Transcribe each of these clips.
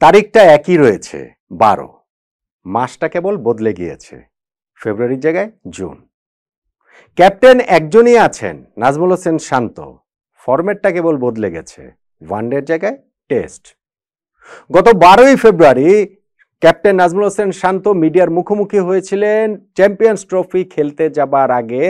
তারিখটা একই রয়েছে 12, মাসটা কেবল বদলে গিয়েছে, ফেব্রুয়ারির জায়গায় জুন। ক্যাপ্টেন একজনই আছেন, নাজমুল হোসেন শান্ত, ফরম্যাটটা কেবল বদলে গেছে, ওয়ানডের জায়গায় টেস্ট। গত 12ই ফেব্রুয়ারি ক্যাপ্টেন নাজমুল হোসেন শান্ত মিডিয়ার মুখোমুখি হয়েছিলেন চ্যাম্পিয়ন্স ট্রফি খেলতে যাবার আগে,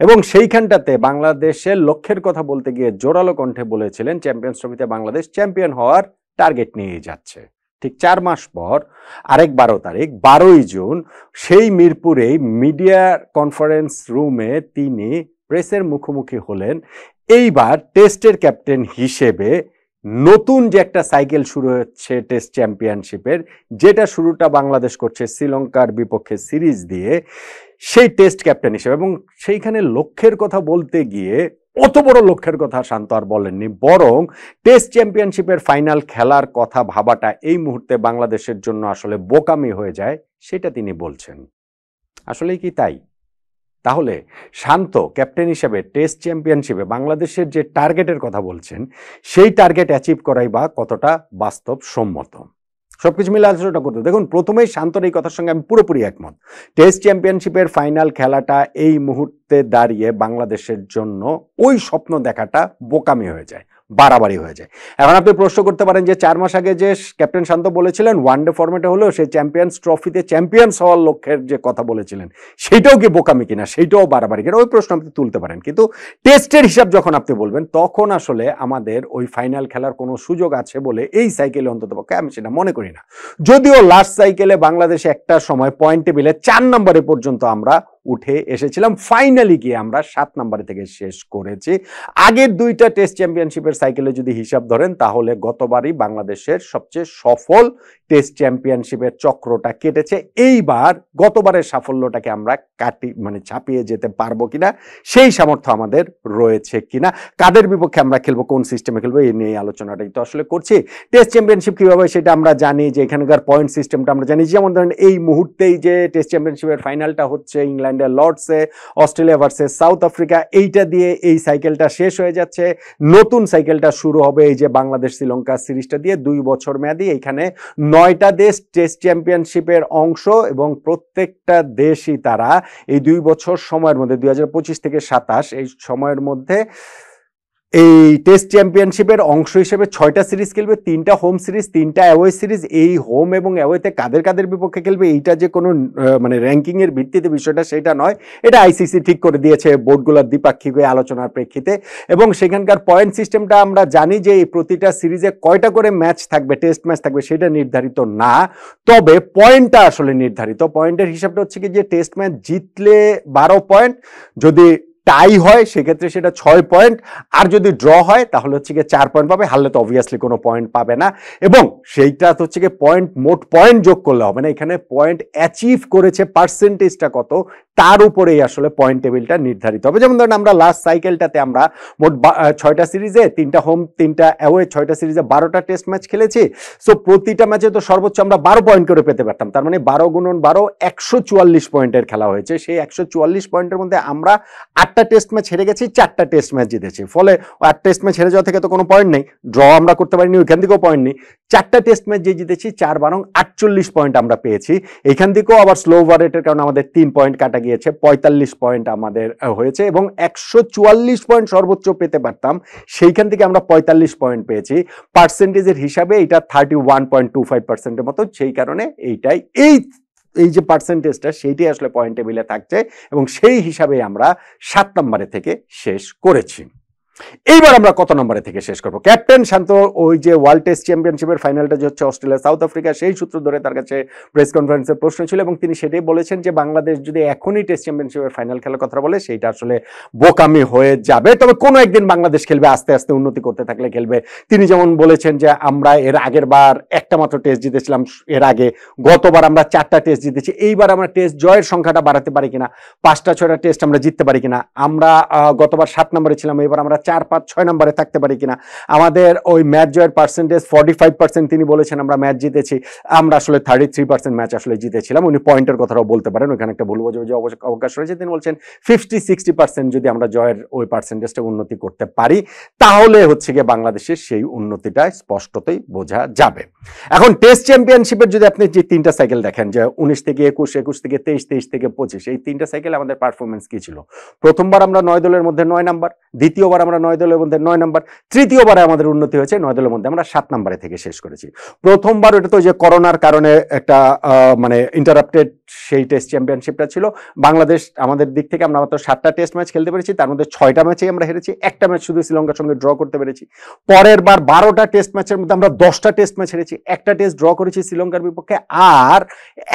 এবং সেইখানটাতে বাংলাদেশের লক্ষ্যের কথা বলতে গিয়ে জোরালো কণ্ঠে বলেছিলেন চ্যাম্পিয়ন্স ট্রফিতে বাংলাদেশ চ্যাম্পিয়ন হওয়ার টার্গেট নিয়ে যাচ্ছে। ঠিক 4 মাস পর আরেক 12 তারিখ 12ই জুন সেই মিরপুরেই মিডিয়া কনফারেন্স রুমে তিনি প্রেসের মুখোমুখি হলেন। এইবার টেস্টের ক্যাপ্টেন হিসেবে নতুন যে একটা সাইকেল শুরু হচ্ছে টেস্ট চ্যাম্পিয়নশিপের, যেটা শুরুটা বাংলাদেশ করছে শ্রীলঙ্কার বিপক্ষে সিরিজ দিয়ে, সেই টেস্ট ক্যাপ্টেন হিসেবে। এবং সেইখানে লক্ষ্যের কথা বলতে গিয়ে অত বড় লক্ষ্যের কথা শান্ত আর বলেননি, বরং টেস্ট চ্যাম্পিয়নশিপের ফাইনাল খেলার কথা ভাবাটা এই মুহূর্তে বাংলাদেশের জন্য আসলে বোকামি হয়ে যায়, সেটা তিনি বলছেন। আসলেই কি তাই? তাহলে শান্ত ক্যাপ্টেন হিসেবে টেস্ট চ্যাম্পিয়নশিপে বাংলাদেশের যে টার্গেটের কথা বলছেন, সেই টার্গেট অ্যাচিভ করাই বা কতটা বাস্তবসম্মত, সবকিছু মিলে আলোচনাটা করতে। দেখুন, প্রথমেই শান্তর এই কথার সঙ্গে আমি পুরোপুরি একমত। টেস্ট চ্যাম্পিয়নশিপের ফাইনাল খেলাটা এই মুহূর্তে দাঁড়িয়ে বাংলাদেশের জন্য ওই স্বপ্ন দেখাটা বোকামি হয়ে যায়, বাড়াবাড়ি হয়ে যায়। এখন আপনি প্রশ্ন করতে পারেন যে 4 মাস আগে যে ক্যাপ্টেন শান্ত বলেছিলেন ওয়ানডে ফরম্যাটে হলেও সেই চ্যাম্পিয়ন্স ট্রফিতে চ্যাম্পিয়ন্স হওয়ার লক্ষ্যের যে কথা বলেছিলেন, সেইটাও কি বোকামি কিনা, সেইটাও বাড়াবাড়ি কিনা, ওই প্রশ্ন আপনি তুলতে পারেন। কিন্তু টেস্টের হিসাব যখন আপনি বলবেন, তখন আসলে আমাদের ওই ফাইনাল খেলার কোনো সুযোগ আছে বলে এই সাইকেলে অন্ততপক্ষে আমি সেটা মনে করি না। যদিও লাস্ট সাইকেলে বাংলাদেশে একটা সময় পয়েন্ট টেবিলে 4 নম্বরে পর্যন্ত আমরা উঠে এসেছিলাম, ফাইনালি গিয়ে আমরা 7 নম্বরে থেকে শেষ করেছি। আগের 2টা টেস্ট চ্যাম্পিয়নশিপের সাইকেলে যদি হিসাব ধরেন, তাহলে গতবারই বাংলাদেশের সবচেয়ে সফল টেস্ট চ্যাম্পিয়নশিপের চক্রটা কেটেছে। এইবার গতবারের সাফল্যটাকে আমরা ছাপিয়ে যেতে পারবো কিনা, সেই সামর্থ্য আমাদের রয়েছে কিনা, কাদের বিপক্ষে আমরা খেলবো, কোন সিস্টেমে খেলবো, এই নিয়ে আলোচনাটাই তো আসলে করছি। টেস্ট চ্যাম্পিয়নশিপ কিভাবে সেটা আমরা জানি, যে এখানকার পয়েন্ট সিস্টেমটা আমরা জানি। যেমন ধরেন এই মুহূর্তেই যে টেস্ট চ্যাম্পিয়নশিপের ফাইনালটা হচ্ছে ইংল্যান্ডের লর্ডসে, অস্ট্রেলিয়া ভার্সেস সাউথ আফ্রিকা, এইটা দিয়ে এই সাইকেলটা শেষ হয়ে যাচ্ছে। নতুন সাইকেলটা শুরু হবে এই যে বাংলাদেশ শ্রীলঙ্কা সিরিজটা দিয়ে, 2 বছর মেয়াদী। এইখানে 9টা দেশ টেস্ট চ্যাম্পিয়নশিপের অংশ, এবং প্রত্যেকটা দেশই তারা এই 2 বছর সময়ের মধ্যে 2025 থেকে 27 এই সময়ের মধ্যে এই টেস্ট চ্যাম্পিয়নশিপের অংশ হিসেবে 6টা সিরিজ খেলবে, 3টা হোম সিরিজ, 3টা অ্যাওয়ে সিরিজ। এই হোম এবং অ্যাওয়েতে কাদের কাদের বিপক্ষে খেলবে, এইটা যে কোনো র্যাঙ্কিং এর ভিত্তিতে বিষয়টা, সেটা নয়, এটা আইসিসি ঠিক করে দিয়েছে বোর্ডগুলোর দ্বিপাক্ষিক আলোচনার প্রেক্ষিতে। এবং সেখানকার পয়েন্ট সিস্টেমটা আমরা জানি যে এই প্রতিটা সিরিজে কয়টা করে ম্যাচ থাকবে, টেস্ট ম্যাচ থাকবে, সেটা নির্ধারিত না, তবে পয়েন্টটা আসলে নির্ধারিত। পয়েন্টের হিসাবটা হচ্ছে কি, যে টেস্ট ম্যাচ জিতলে 12 পয়েন্ট, যদি টাই হয় সেক্ষেত্রে সেটা 6 পয়েন্ট, আর যদি ড্র হয় তাহলে হচ্ছে গিয়ে 4 পয়েন্ট পাবে, হারলে তো অবভিয়াসলি কোনো পয়েন্ট পাবে না। এবং সেইটা হচ্ছে গিয়ে পয়েন্ট, মোট পয়েন্ট যোগ করলে হবে না, এখানে পয়েন্ট অ্যাচিভ করেছে পার্সেন্টেজটা কত, তার উপরেই আসলে পয়েন্ট টেবিলটা নির্ধারিত হবে। যেমন ধরেন আমরা লাস্ট সাইকেলটাতে আমরা মোট 6টা সিরিজে, 3টা হোম 3টা অ্যাওয়ে, 6টা সিরিজে 12টা টেস্ট ম্যাচ খেলেছি। সো প্রতিটা ম্যাচে তো সর্বোচ্চ আমরা 12 পয়েন্ট করে পেতে পারতাম, তার মানে 12 গুণন 12 144 পয়েন্টের খেলা হয়েছে। সেই 144 পয়েন্টের মধ্যে আমরা 8টা টেস্ট ম্যাচ হেরে গেছি, 4টা টেস্ট ম্যাচ জিতেছি। ফলে 8 টেস্ট ম্যাচ হেরে যাওয়া থেকে তো কোনো পয়েন্ট নেই, ড্র আমরা করতে পারিনি, ওইখান থেকেও পয়েন্ট নেই। 4টা টেস্ট ম্যাচ যে জিতেছি, 4 বারং 48 পয়েন্ট আমরা পেয়েছি। এইখান থেকেও আবার স্লো ওভার রেটের কারণে আমাদের 3 পয়েন্ট কাটা গিয়েছে, 45 পয়েন্ট আমাদের হয়েছে। এবং 144 পয়েন্ট সর্বোচ্চ পেতে পারতাম, সেইখান থেকে আমরা 45 পয়েন্ট পেয়েছি। পার্সেন্টেজের হিসাবে এটা 31.25%-এর মতো। সেই কারণে এইটাই এই যে পার্সেন্টেজটা, সেইটাই আসলে পয়েন্ট টেবিলে থাকছে, এবং সেই হিসাবে আমরা 7 নম্বরে থেকে শেষ করেছি। এইবার আমরা কত নম্বরে থেকে শেষ করবো? ক্যাপ্টেন শান্ত ওই যে ওয়ার্ল্ড টেস্ট চ্যাম্পিয়নশিপের ফাইনালটা যে হচ্ছে অস্ট্রেলিয়া সাউথ আফ্রিকা, সেই সূত্র ধরে তার কাছে প্রেস কনফারেন্সের প্রশ্ন ছিল, এবং তিনি সেটাই বলেছেন যে বাংলাদেশ যদি এখনই টেস্ট চ্যাম্পিয়নশিপের ফাইনাল খেলার কথা বলে, সেইটা আসলে বোকামি হয়ে যাবে। তবে কোনো একদিন বাংলাদেশ খেলবে, আস্তে আস্তে উন্নতি করতে থাকলে খেলবে। তিনি যেমন বলেছেন যে আমরা এর আগের বার একটা মাত্র টেস্ট জিতেছিলাম, এর আগে গতবার আমরা 4টা টেস্ট জিতেছি, এইবার আমরা টেস্ট জয়ের সংখ্যাটা বাড়াতে পারি কিনা, 5টা 6টা টেস্ট আমরা জিততে পারি কিনা। আমরা গতবার 7 নম্বরে ছিলাম, এবার আমরা 4-5-6 নম্বরে থাকতে পারি কিনা। আমাদের ওই ম্যাচ জয়ের পার্সেন্টেজ 45% তিনি বলেছেন আমরা ম্যাচ জিতেছি, আমরা আসলে 33% ম্যাচ আসলে জিতেছিলাম। উনি পয়েন্টের কথাটাও বলতে পারেন, ওইখানে একটা ভুল বোঝাবুঝি অবকাশ রয়েছে। তিনি বলছেন 50-60% যদি আমরা জয়ের ওই পার্সেন্টেজটা উন্নতি করতে পারি তাহলে হচ্ছে গিয়ে বাংলাদেশের সেই উন্নতিটা স্পষ্টতই বোঝা যাবে। এখন টেস্ট চ্যাম্পিয়নশিপের যদি আপনি যে 3টা সাইকেল দেখেন, যে 19 থেকে 21, 21 থেকে 23, 23 থেকে 25, এই 3টা সাইকেলে আমাদের পারফরমেন্স কি ছিল? প্রথমবার আমরা 9 দলের মধ্যে 9 নাম্বার, দ্বিতীয়বার আমরা 9 দলের মধ্যে 9 নাম্বার, তৃতীয়বারে আমাদের উন্নতি হয়েছে 9 দলের মধ্যে আমরা 7 নাম্বারে থেকে শেষ করেছি। প্রথমবার ওটা তো যে করোনার কারণে একটা মানে ইন্টারাপ্টেড সেই টেস্ট চ্যাম্পিয়নশিপটা ছিল। বাংলাদেশ আমাদের দিক থেকে আমরা মাত্র 7টা টেস্ট ম্যাচ খেলতে পেরেছি, তার মধ্যে 6টা ম্যাচেই আমরা হেরেছি, একটা ম্যাচ শুধু শ্রীলঙ্কার সঙ্গে ড্র করতে পেরেছি। পরের বার 12টা টেস্ট ম্যাচের মধ্যে আমরা 10টা টেস্ট ম্যাচ হেরেছি, একটা টেস্ট ড্র করেছি শ্রীলঙ্কার বিপক্ষে, আর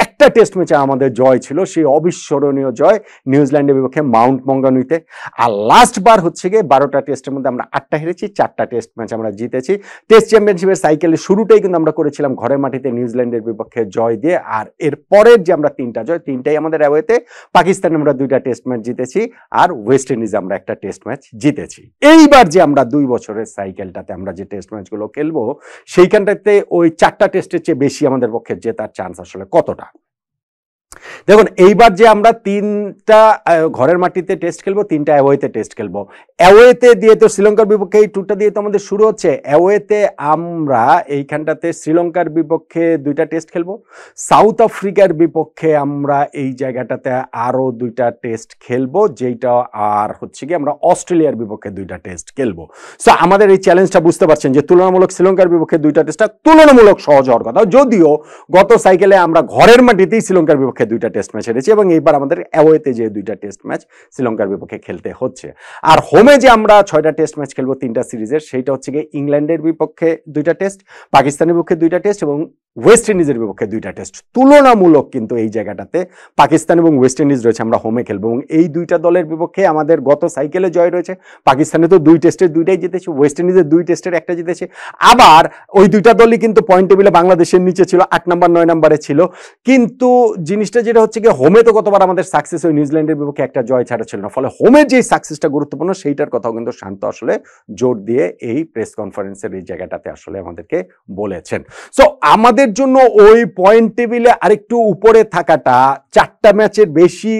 একটা টেস্ট ম্যাচে আমাদের জয় ছিল, সেই অবিস্মরণীয় জয় নিউজিল্যান্ডের বিপক্ষে মাউন্ট মঙ্গানুইতে। আর লাস্ট বার হচ্ছে গিয়ে 12টা টেস্টের মধ্যে আমরা 8টা হেরেছি, 4টা টেস্ট ম্যাচ আমরা জিতেছি। টেস্ট চ্যাম্পিয়নশিপের সাইকেলের শুরুটাই কিন্তু আমরা করেছিলাম ঘরের মাটিতে নিউজিল্যান্ডের বিপক্ষে জয় দিয়ে, আর এর পরের যে আমরা 3টা জয়, 3টাই আমাদের অ্যাওয়েতে। পাকিস্তানে আমরা 2টা টেস্ট ম্যাচ জিতেছি, আর ওয়েস্ট ইন্ডিজে আমরা একটা টেস্ট ম্যাচ জিতেছি। এইবার যে আমরা 2 বছরের সাইকেলটাতে আমরা যে টেস্ট ম্যাচগুলো খেলবো সেইখানটাতে ওই 4টা টেস্টের চেয়ে বেশি আমাদের পক্ষে জেতার চান্স আসলে কতটা? দেখুন, এইবার যে আমরা 3টা ঘরের মাটিতে টেস্ট খেলবো, 3টা অ্যাওয়েতে টেস্ট খেলবো। অ্যাওয়েতে দিয়ে তো শ্রীলঙ্কার বিপক্ষে এই টুরটা দিয়ে তো আমাদের শুরু হচ্ছে। অ্যাওয়েতে আমরা এইখানটাতে শ্রীলঙ্কার বিপক্ষে 2টা টেস্ট খেলবো, সাউথ আফ্রিকার বিপক্ষে আমরা এই জায়গাটাতে আরো 2টা টেস্ট খেলবো, যেটা আর হচ্ছে কি আমরা অস্ট্রেলিয়ার বিপক্ষে 2টা টেস্ট খেলবো। সো আমাদের এই চ্যালেঞ্জটা বুঝতে পারছেন যে তুলনামূলক শ্রীলঙ্কার বিপক্ষে 2টা টেস্টটা তুলনামূলক সহজ হওয়ার কথা, যদিও গত সাইকেলে আমরা ঘরের মাটিতেই শ্রীলঙ্কার বিপক্ষে 2টা টেস্ট ম্যাচ হেরেছি, এবং এইবার আমাদের অ্যাওয়েতে যে 2টা টেস্ট ম্যাচ শ্রীলঙ্কার বিপক্ষে খেলতে হচ্ছে। আর হোমে যে আমরা 6টা টেস্ট ম্যাচ খেলবো 3টা সিরিজের, সেইটা হচ্ছে গিয়ে ইংল্যান্ডের বিপক্ষে 2টা টেস্ট, পাকিস্তানের বিপক্ষে 2টা টেস্ট এবং ওয়েস্ট ইন্ডিজের বিপক্ষে 2টা টেস্ট। তুলনামূলক কিন্তু এই জায়গাটাতে পাকিস্তান এবং ওয়েস্ট ইন্ডিজ রয়েছে, আমরা হোমে খেলবো, এবং এই 2টা দলের বিপক্ষে আমাদের গত সাইকেলে জয় রয়েছে। পাকিস্তানে তো 2 টেস্টের 2টাই জিতেছে, ওয়েস্ট ইন্ডিজের 2 টেস্টের 1টা জিতেছে। আবার ওই 2টা দলই কিন্তু পয়েন্ট টেবিলে বাংলাদেশের নিচে ছিল, 8 নম্বর 9 নম্বরে ছিল। কিন্তু জিনিসটা যেটা হচ্ছে গিয়ে হোমে তো কতবার আমাদের সাকসেস ওই নিউজিল্যান্ডের বিপক্ষে একটা জয় ছাড়া ছিল না, ফলে হোমের যে সাকসেসটা গুরুত্বপূর্ণ সেইটার কথাও কিন্তু শান্ত আসলে জোর দিয়ে এই প্রেস কনফারেন্সের এই জায়গাটাতে আসলে আমাদেরকে বলেছেন। সো আমাদের জন্য ওই পয়েন্ট টেবিলে আরেকটু উপরে থাকাটা, 4টা ম্যাচের বেশি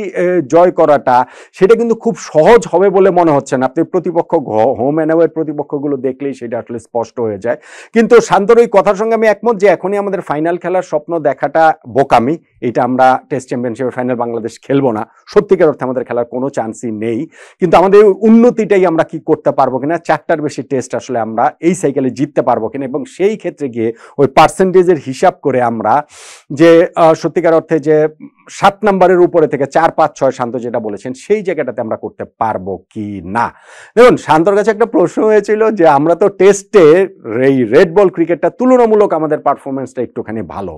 জয় করাটা, সেটা কিন্তু খুব সহজ হবে বলে মনে হচ্ছে না। আপনি প্রতিপক্ষ হোম অ্যান্ড অ্যাওয়ে প্রতিপক্ষগুলো দেখলেই সেটা আসলে স্পষ্ট হয়ে যায়। কিন্তু শান্তর ওই কথার সঙ্গে আমি একমত যে এখনই আমাদের ফাইনাল খেলার স্বপ্ন দেখাটা বোকামি। এটা আমরা টেস্ট চ্যাম্পিয়নশিপের ফাইনাল বাংলাদেশ খেলবো না, সত্যিকার অর্থে আমাদের খেলার কোনো চান্সই নেই। কিন্তু আমাদের উন্নতিটাই আমরা কি করতে পারবো কিনা, 4টার বেশি টেস্ট আসলে আমরা এই সাইকেলে জিততে পারবো কিনা, এবং সেই ক্ষেত্রে গিয়ে ওই পার্সেন্টেজের হিসাব করে আমরা যে সত্যিকার অর্থে যে 7 নম্বরের উপরে থেকে 4, 5, 6 শান্ত যেটা বলেছেন সেই জায়গাটাতে আমরা করতে পারবো কি না। দেখুন, শান্তর কাছে একটা প্রশ্ন হয়েছিল যে আমরা তো টেস্টে এই রেড বল ক্রিকেটটা তুলনামূলক আমাদের পারফরমেন্সটা একটুখানি ভালো,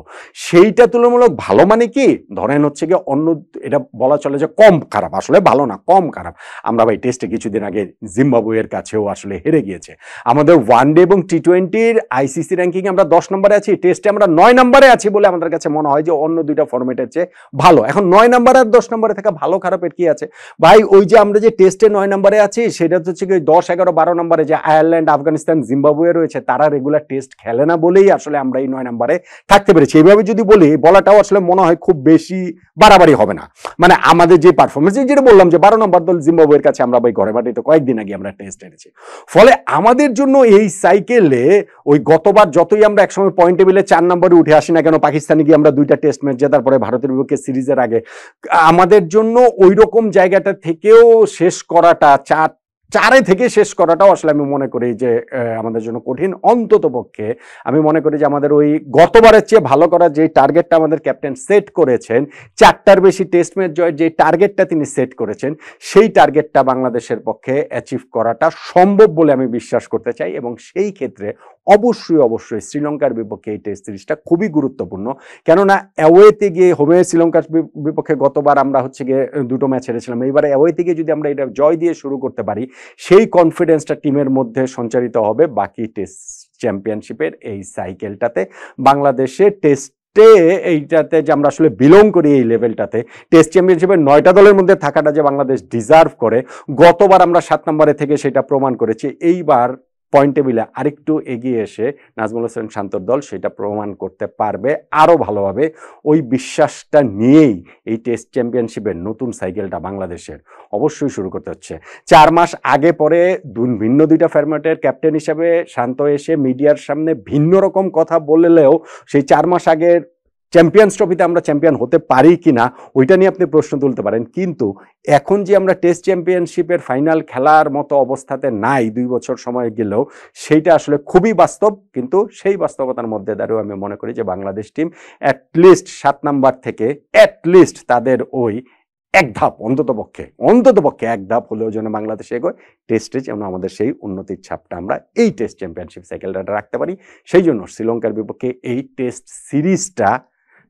সেইটা তুলনামূলক ভালো মানে কি ধরেন হচ্ছে গিয়ে অন্য, এটা বলা চলে যে কম খারাপ, আসলে ভালো না, কম খারাপ। আমরা ভাই টেস্টে কিছুদিন আগে জিম্বাবুয়ের কাছেও আসলে হেরে গিয়েছে। আমাদের ওয়ানডে এবং টি20-র আইসিসি র্যাঙ্কিং আমরা 10 নম্বরে আছি, টেস্টে আমরা 9 নম্বরে আছি বলে আমাদের কাছে মনে হয় যে অন্য 2টা ফরম্যাটের চেয়ে ভালো। এখন 9 নম্বর আর 10 নম্বরে থাকা ভালো খারাপের কি আছে ভাই? ওই যে আমরা যে টেস্টে 9 নম্বরে আছি সেটা হচ্ছে কি 10, 11, 12 নম্বরে যে আয়ারল্যান্ড, আফগানিস্তান, জিম্বাবুয়ে রয়েছে তারা রেগুলার টেস্ট খেলে না বলেই আসলে আমরা এই 9 নম্বরে থাকতে পেরেছি। এইভাবে যদি বলি বলাটাও আসলে মনে হয় খুব বেশি বাড়াবাড়ি হবে না। মানে আমাদের যে পারফরমেন্স, যেটা বললাম যে 12 নম্বর দল জিম্বাবুয়ের কাছে আমরা ভাই ঘরে মাটিতে কয়েকদিন আগে আমরা টেস্ট হেরেছি। ফলে আমাদের জন্য এই সাইকেলে ওই গতবার যতই আমরা একসময় পয়েন্ট টেবিলে 4 নম্বরে উঠে আসি না কেন, পাকিস্তানে গিয়ে আমরা 2টা টেস্ট ম্যাচ জেতার পরে ভারতের বিপক্ষে সিরিজের আগে, আমাদের জন্য ওই রকম জায়গাটা থেকেও শেষ করাটা, 4 থেকে শেষ করাটাও আসলে আমি মনে করি যে আমাদের জন্য কঠিন। অন্তত পক্ষে আমি মনে করি যে আমাদের ওই গতবারের চেয়ে ভালো করার যে টার্গেটটা আমাদের ক্যাপ্টেন সেট করেছেন, 4টার বেশি টেস্ট ম্যাচ জয়ের যে টার্গেটটা তিনি সেট করেছেন, সেই টার্গেটটা বাংলাদেশের পক্ষে অ্যাচিভ করাটা সম্ভব বলে আমি বিশ্বাস করতে চাই। এবং সেই ক্ষেত্রে অবশ্যই শ্রীলঙ্কার বিপক্ষে এই টেস্ট সিরিজটা খুবই গুরুত্বপূর্ণ। কেননা অ্যাওয়েতে গিয়ে হোমে শ্রীলঙ্কার বিপক্ষে গতবার আমরা হচ্ছে গিয়ে 2টো ম্যাচ হেরেছিলাম, এইবারে অ্যাওয়েতে গিয়ে যদি আমরা এটা জয় দিয়ে শুরু করতে পারি, সেই কনফিডেন্সটা টিমের মধ্যে সঞ্চারিত হবে বাকি টেস্ট চ্যাম্পিয়নশিপের এই সাইকেলটাতে। বাংলাদেশে টেস্ট টেস্টে এইটাতে যে আমরা আসলে বিলং করি এই লেভেলটাতে, টেস্ট চ্যাম্পিয়নশিপের 9টা দলের মধ্যে থাকাটা যে বাংলাদেশ ডিজার্ভ করে, গতবার আমরা 7 নম্বরে থেকে সেটা প্রমাণ করেছি। এইবার পয়েন্ট টেবিলে আরেকটু এগিয়ে এসে নাজমুল হোসেন শান্তর দল সেটা প্রমাণ করতে পারবে আরও ভালোভাবে। ওই বিশ্বাসটা নিয়েই এই টেস্ট চ্যাম্পিয়নশিপের নতুন সাইকেলটা বাংলাদেশের অবশ্যই শুরু করতে হচ্ছে। 4 মাস আগে পরে ভিন্ন দুইটা ফরম্যাটের ক্যাপ্টেন হিসাবে শান্ত এসে মিডিয়ার সামনে ভিন্ন রকম কথা বললেও সেই 4 মাস আগের চ্যাম্পিয়ন্স ট্রফিতে আমরা চ্যাম্পিয়ন হতে পারি কিনা ওইটা নিয়ে আপনি প্রশ্ন তুলতে পারেন, কিন্তু এখন যে আমরা টেস্ট চ্যাম্পিয়নশিপের ফাইনাল খেলার মতো অবস্থাতে নাই 2 বছর সময় গেলেও, সেইটা আসলে খুবই বাস্তব। কিন্তু সেই বাস্তবতার মধ্যে দাঁড়িয়েও আমি মনে করি যে বাংলাদেশ টিম অ্যাটলিস্ট 7 নাম্বার থেকে অ্যাটলিস্ট তাদের ওই এক ধাপ অন্ততপক্ষে এক ধাপ হলেও যেন বাংলাদেশে এগোয়, টেস্টে যেন আমাদের সেই উন্নতির ছাপটা আমরা এই টেস্ট চ্যাম্পিয়নশিপ সাইকেলটা রাখতে পারি। সেই জন্য শ্রীলঙ্কার বিপক্ষে এই টেস্ট সিরিজটা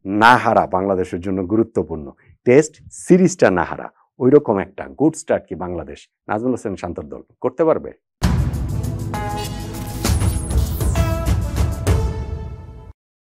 না হারা বাংলাদেশের জন্য গুরুত্বপূর্ণ। টেস্ট সিরিজটা না হারা, ওই রকম একটা গুড স্টার্ট কি বাংলাদেশ নাজমুল হোসেন শান্তর দল করতে পারবে?